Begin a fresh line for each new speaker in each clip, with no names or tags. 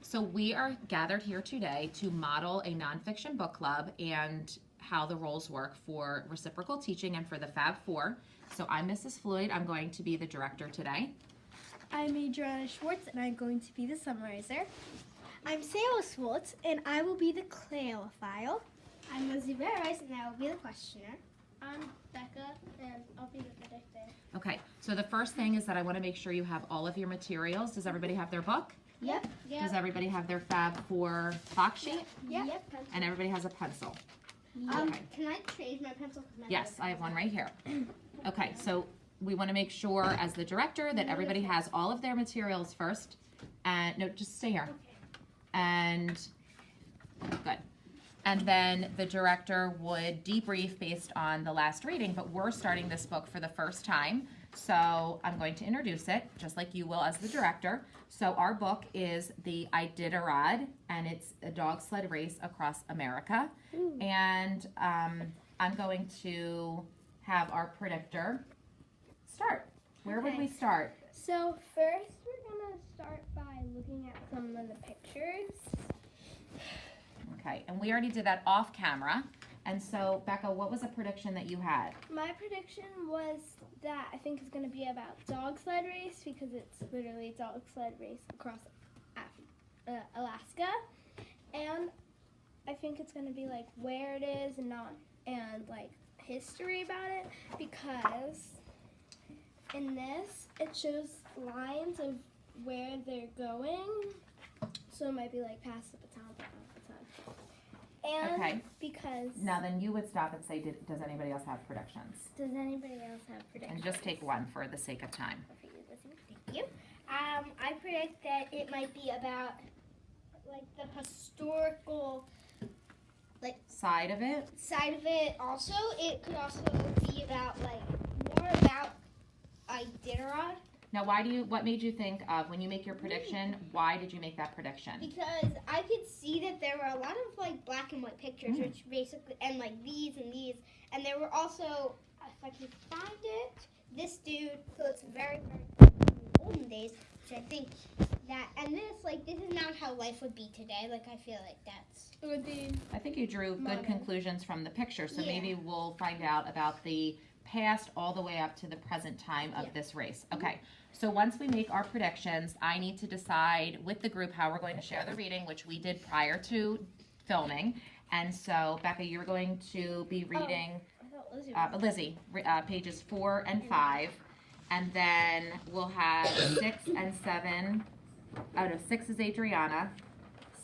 So we are gathered here today to model a nonfiction book club and how the roles work for reciprocal teaching and for the Fab Four. So I'm Mrs. Floyd. I'm going to be the director today.
I'm Adriana Schwartz, and I'm going to be the summarizer. I'm Sarah Schwartz, and I will be the clarifile.
I'm Lizzie Veras, and I will be the questioner. I'm Becca, and I'll be the predictor.
Okay, so the first thing is that I want to make sure you have all of your materials. Does everybody have their book?
Yep.
Does everybody have their Fab Four box sheet?
Yep.
And everybody has a pencil? Okay.
Can I change my pencil?
Yes, I have one right here. Okay, so we want to make sure as the director that everybody has all of their materials first. And no, just stay here. And good. And then the director would debrief based on the last reading, but we're starting this book for the first time. So I'm going to introduce it, just like you will as the director. So our book is The Iditarod, and it's a dog sled race across America. And I'm going to have our predictor start. Where would we start?
So first, we're going to start by looking at some of the pictures.
Okay, and we already did that off camera. And so, Becca, what was a prediction that you had?
My prediction was that I think it's going to be about dog sled race because it's literally dog sled race across Alaska. And I think it's going to be like where it is and like history about it, because in this it shows lines of where they're going. So it might be like pass the baton. And
Okay.
because
Now then you would stop and say, does anybody else have predictions?
does anybody else have predictions?
And just take one for the sake of time.
Thank you. I predict that it might be about like the historical
Side of it?
side of it. Also, it could also be about more about Iditarod.
Now what made you think of, when you make your prediction, why did you make that prediction?
Because I could see that there were a lot of black and white pictures, which basically, and these and these, and there were also, if I can find it, this dude who looks very, very in the olden days, which I think that, and this is not how life would be today. I feel like that's.
It would be.
I think you drew good
Modern.
conclusions from the picture, so
Yeah.
maybe we'll find out about the past all the way up to the present time of this race. Okay, so once we make our predictions, I need to decide with the group how we're going to share the reading, which we did prior to filming. And so, Becca, you're going to be reading,
I thought Lizzie was
pages 4 and 5. And then we'll have 6 and 7. Oh no, 6 is Adriana.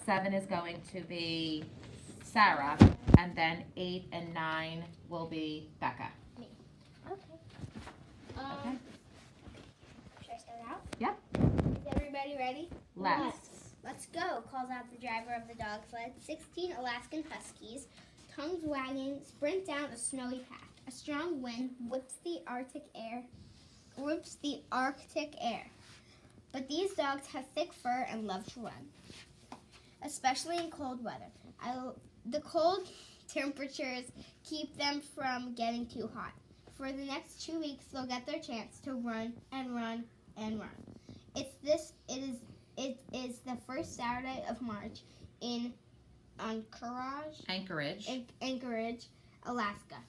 7 is going to be Sarah. And then 8 and 9 will be Becca.
Okay. Should I start out?
Yep.
Is everybody ready? Let's go, calls out the driver of the dog sled. 16 Alaskan Huskies, tongues wagging, sprint down a snowy path. A strong wind whips the Arctic air. But these dogs have thick fur and love to run, especially in cold weather. The cold temperatures keep them from getting too hot. For the next 2 weeks, they'll get their chance to run and run and run. It is the first Saturday of March in Anchorage, Alaska.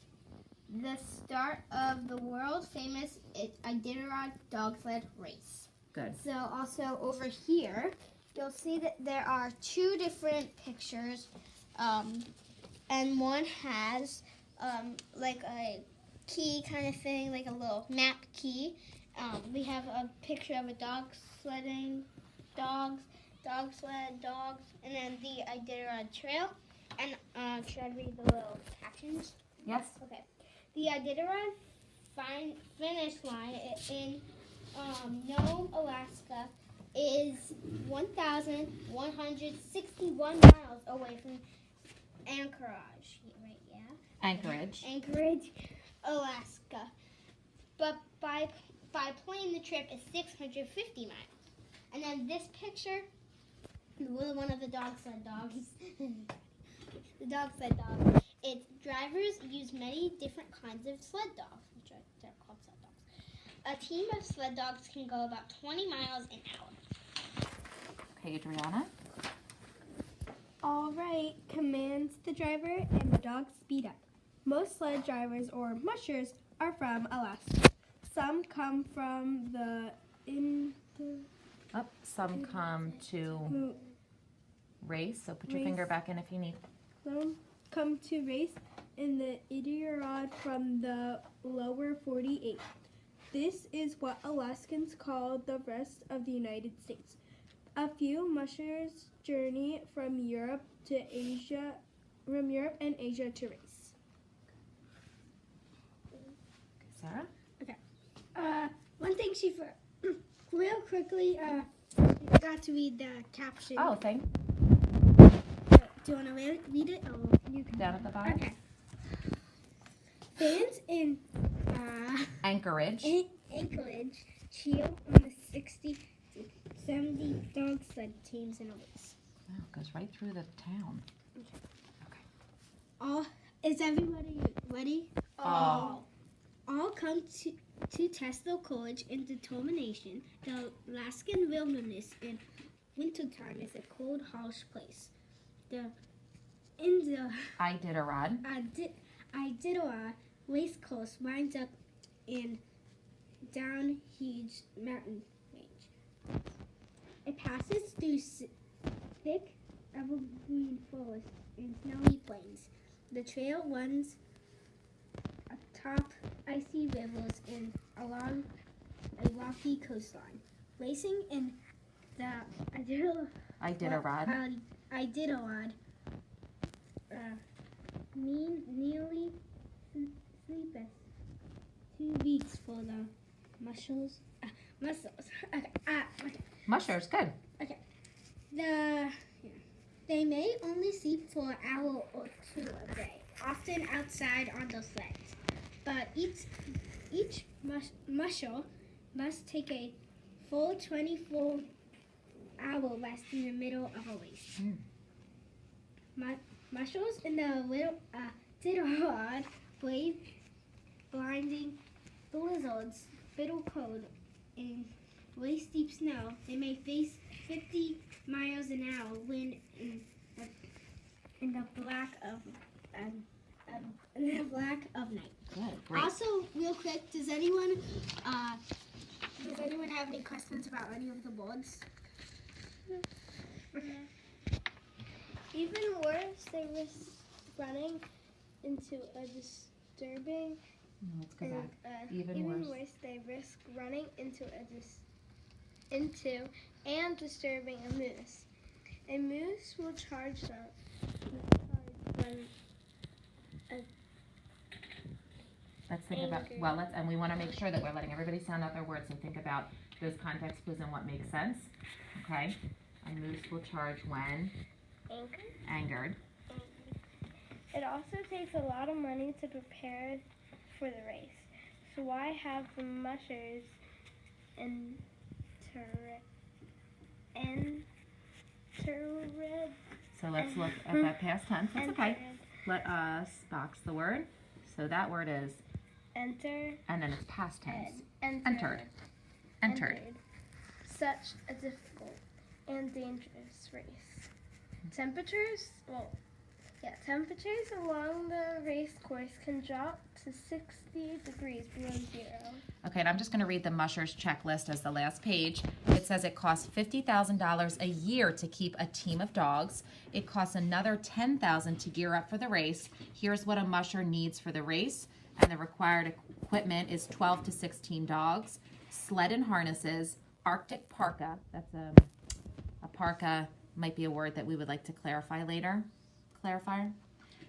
The start of the world famous Iditarod dog sled race.
Good.
So also over here, you'll see that there are 2 different pictures, and one has a key kind of thing, like a little map key. We have a picture of a dog sledding, dog sled, dogs, and then the Iditarod trail. And should I read the little captions?
Yes.
Okay. The Iditarod finish line in Nome, Alaska, is 1,161 miles away from Anchorage. Right? Yeah. Anchorage, Alaska. But by plane, the trip is 650 miles. And then this picture, one of the dog sled dogs, the dog sled dog, its drivers use many different kinds of sled dogs, which they're called sled dogs. A team of sled dogs can go about 20 miles an hour.
Okay, Adriana.
All right commands the driver, and the dogs speed up. Most sled drivers or mushers are from Alaska. Some come from
Some come to race, so put your
Race.
finger back in if you need.
Some come to race in the Iditarod from the lower 48. This is what Alaskans call the rest of the United States. A few mushers journey from Europe and Asia to race.
Sarah?
One thing she real quickly got to read the caption.
Oh, thank
Do you want to read it? Or you can.
Down at the bottom.
Okay. Fans in
Anchorage.
Anchorage cheer on the 60 to 70 dog sled teams in a race.
Wow, it goes right through the town.
Is everybody ready?
All.
All come to test their courage and determination. The Alaskan wilderness in wintertime is a cold, harsh place.
Iditarod.
Iditarod race course winds up in down huge mountain range. It passes through thick evergreen forest and snowy plains. The trail runs atop icy rivers and along a rocky coastline. Racing in the
Iditarod.
Iditarod nearly sleepless 2 weeks for the mussels.
Mushers, good.
They may only sleep for an hour or two a day, often outside on the sleds. But each musher must take a full 24-hour rest in the middle of a race. Mushers in the Iditarod brave blinding blizzards, bitter cold, and waist-deep snow. They may face 50 miles an hour wind in the black of night.
Good, great.
Also, real quick, does anyone have any questions about any of the boards?
Even worse, they risk running into a disturbing.
No, let's go back.
Even worse, they risk running into and disturbing a moose. A moose will charge them.
Let's think about, and we want to make sure that we're letting everybody sound out their words and think about those context clues and what makes sense. Okay? A moose will charge when? Angered.
It also takes a lot of money to prepare for the race. So why have the mushers
So let's look at that past tense. That's okay. Let us box the word. So that word is
enter,
and then it's past tense.
entered.
Entered.
Such a difficult and dangerous race. Temperatures along the race course can drop to 60 degrees below zero.
Okay, and I'm just going to read the mushers checklist as the last page. It says it costs $50,000 a year to keep a team of dogs. It costs another $10,000 to gear up for the race. Here's what a musher needs for the race, and the required equipment is 12 to 16 dogs, sled and harnesses, Arctic parka. That's a parka might be a word that we would like to clarify later. Clarifier.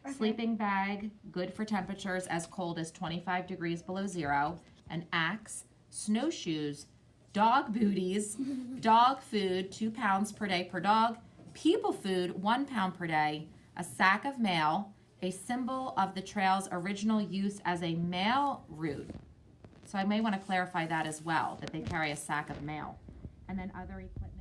Okay. Sleeping bag, good for temperatures as cold as 25 degrees below zero. An axe, snowshoes, dog booties, dog food, 2 pounds per day per dog, people food, 1 pound per day, a sack of mail, a symbol of the trail's original use as a mail route. So I may want to clarify that as well, that they carry a sack of mail. And then other equipment.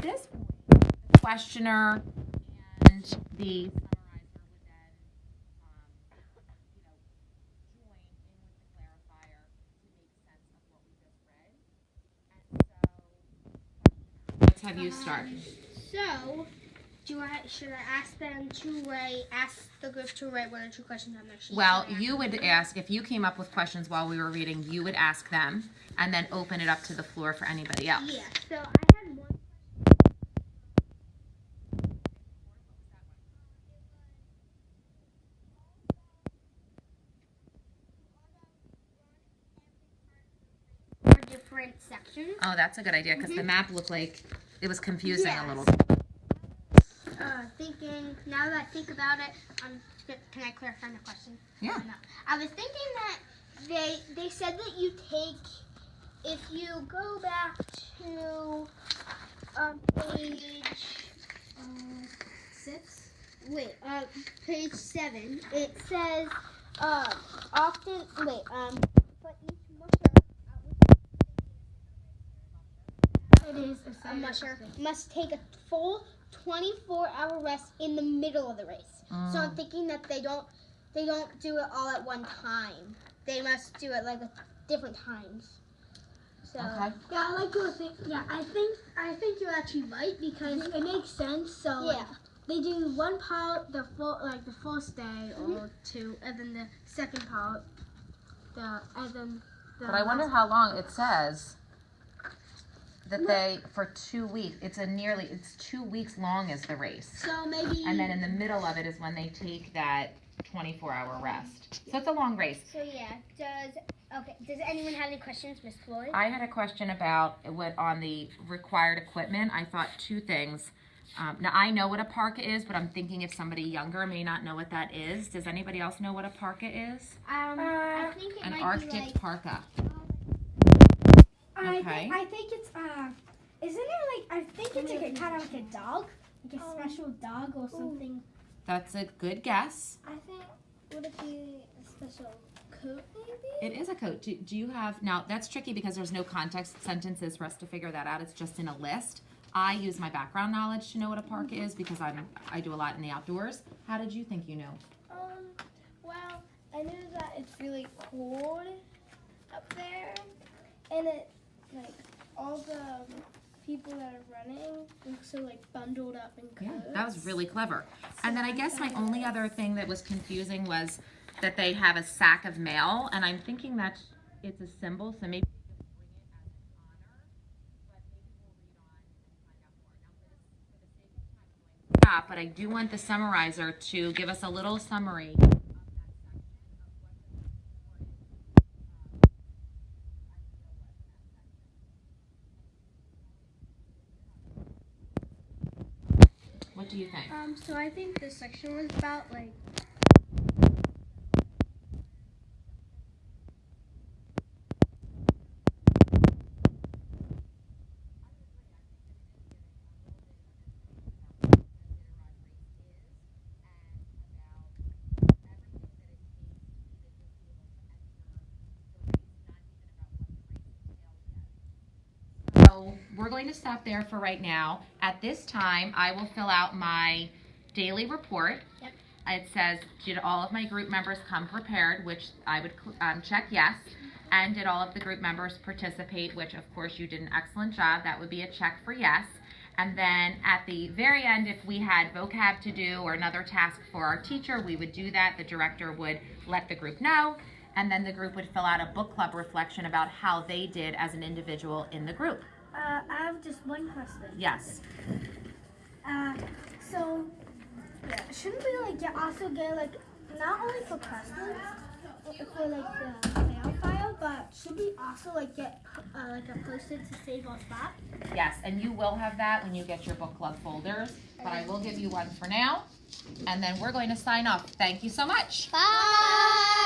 this point, the questioner and the summarizer would then, join in with the clarifier to make sense of what we just read. And so, let's have you start.
So, should I ask them to ask the group to write 1 or 2 questions on their sheet?
Well, you would ask, if you came up with questions while we were reading, you would ask them and then open it up to the floor for anybody else.
Yeah, so I had one. Different sections.
Oh, that's a good idea because the map looked like it was confusing a little.
Thinking, now that I think about it, can I clarify my question?
Yeah.
No. I was thinking that they said that you take, if you go back to page
6.
Wait, page 7. It says but each musher.
It is
A musher must take a full 24-hour rest in the middle of the race. So I'm thinking that they don't do it all at one time. They must do it like at different times. So
Okay.
Yeah, I like your thing. Yeah, I think you're actually right because it makes sense. So
yeah.
they do one part the first day or 2, and then the second part
But I wonder how long it says that they, for 2 weeks, it's 2 weeks long is the race.
So maybe.
And then in the middle of it is when they take that 24-hour rest. So it's a long race.
So yeah, does anyone have any questions, Miss Floyd?
I had a question about what on the required equipment. I thought 2 things. Now I know what a parka is, but I'm thinking if somebody younger may not know what that is. Does anybody else know what a parka is?
I think it
An
might
Arctic
be like,
parka. Okay.
I think it's isn't it like I think it's like kind of like a dog, like a special dog or something.
That's a good guess.
I think would it be a special coat maybe?
It is a coat. Do you have, now that's tricky because there's no context sentences for us to figure that out. It's just in a list. I use my background knowledge to know what a parka is because I do a lot in the outdoors. How did you think you know?
Well, I knew that it's really cold up there, and it like all the people that are running look so like bundled up in coats.
Yeah, that was really clever. And then I guess my only other thing that was confusing was that they have a sack of mail, and I'm thinking that it's a symbol, so maybe but I do want the summarizer to give us a little summary. What do you think?
So I think this section was about like
we're going to stop there for right now. At this time, I will fill out my daily report.
Yep.
It says, did all of my group members come prepared, which I would check yes. And did all of the group members participate, which of course you did an excellent job. That would be a check for yes. And then at the very end, if we had vocab to do or another task for our teacher, we would do that. The director would let the group know. And then the group would fill out a book club reflection about how they did as an individual in the group.
I have just one question.
Yes.
So, yeah, shouldn't we also get like not only for questions for like the mail file, but should we also like get like a Post-it to save our spot?
Yes, and you will have that when you get your book club folders, but I will give you one for now, and then we're going to sign off. Thank you so much.
Bye.